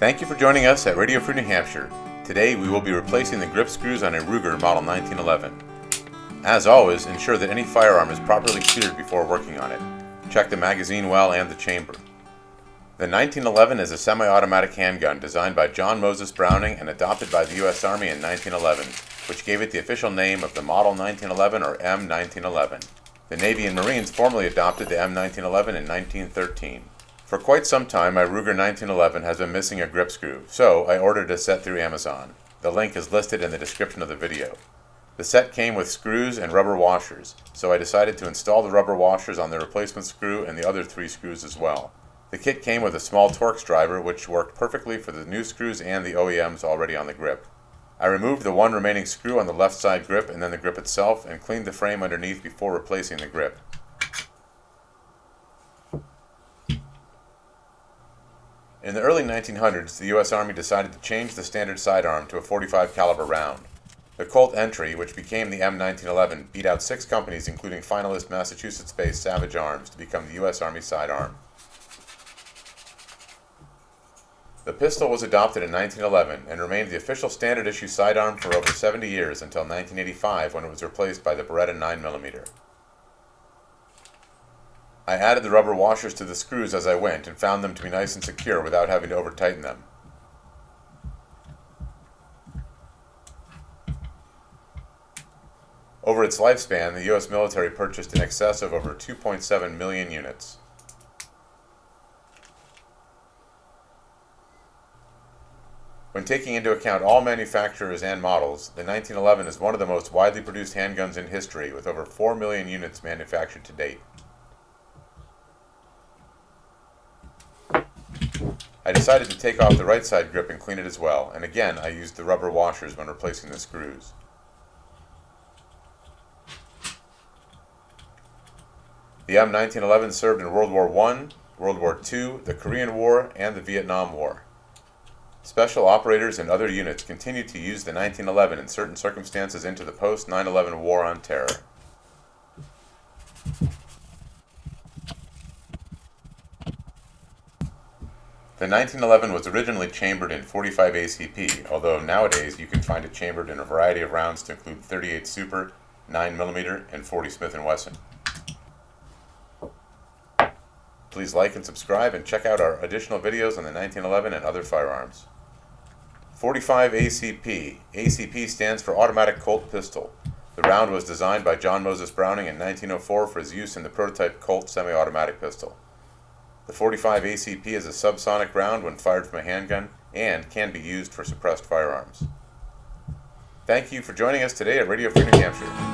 Thank you for joining us at Radio Free New Hampshire. Today we will be replacing the grip screws on a Ruger Model 1911. As always, ensure that any firearm is properly cleared before working on it. Check the magazine well and the chamber. The 1911 is a semi-automatic handgun designed by John Moses Browning and adopted by the U.S. Army in 1911, which gave it the official name of the Model 1911 or M1911. The Navy and Marines formally adopted the M1911 in 1913. For quite some time, my Ruger 1911 has been missing a grip screw, so I ordered a set through Amazon. The link is listed in the description of the video. The set came with screws and rubber washers, so I decided to install the rubber washers on the replacement screw and the other 3 screws as well. The kit came with a small Torx driver, which worked perfectly for the new screws and the OEMs already on the grip. I removed the one remaining screw on the left side grip and then the grip itself, and cleaned the frame underneath before replacing the grip. In the early 1900s, the U.S. Army decided to change the standard sidearm to a .45 caliber round. The Colt entry, which became the M1911, beat out 6 companies, including finalist Massachusetts-based Savage Arms, to become the U.S. Army sidearm. The pistol was adopted in 1911 and remained the official standard issue sidearm for over 70 years until 1985, when it was replaced by the Beretta 9mm. I added the rubber washers to the screws as I went and found them to be nice and secure without having to over-tighten them. Over its lifespan, the U.S. military purchased in excess of over 2.7 million units. When taking into account all manufacturers and models, the 1911 is one of the most widely produced handguns in history, with over 4 million units manufactured to date. I decided to take off the right side grip and clean it as well, and again I used the rubber washers when replacing the screws. The M1911 served in World War I, World War II, the Korean War, and the Vietnam War. Special operators and other units continued to use the 1911 in certain circumstances into the post-9/11 War on Terror. The 1911 was originally chambered in .45 ACP, although nowadays you can find it chambered in a variety of rounds to include .38 Super, 9mm, and .40 Smith & Wesson. Please like and subscribe and check out our additional videos on the 1911 and other firearms. .45 ACP. ACP stands for Automatic Colt Pistol. The round was designed by John Moses Browning in 1904 for his use in the prototype Colt semi-automatic pistol. The .45 ACP is a subsonic round when fired from a handgun and can be used for suppressed firearms. Thank you for joining us today at Radio Free New Hampshire.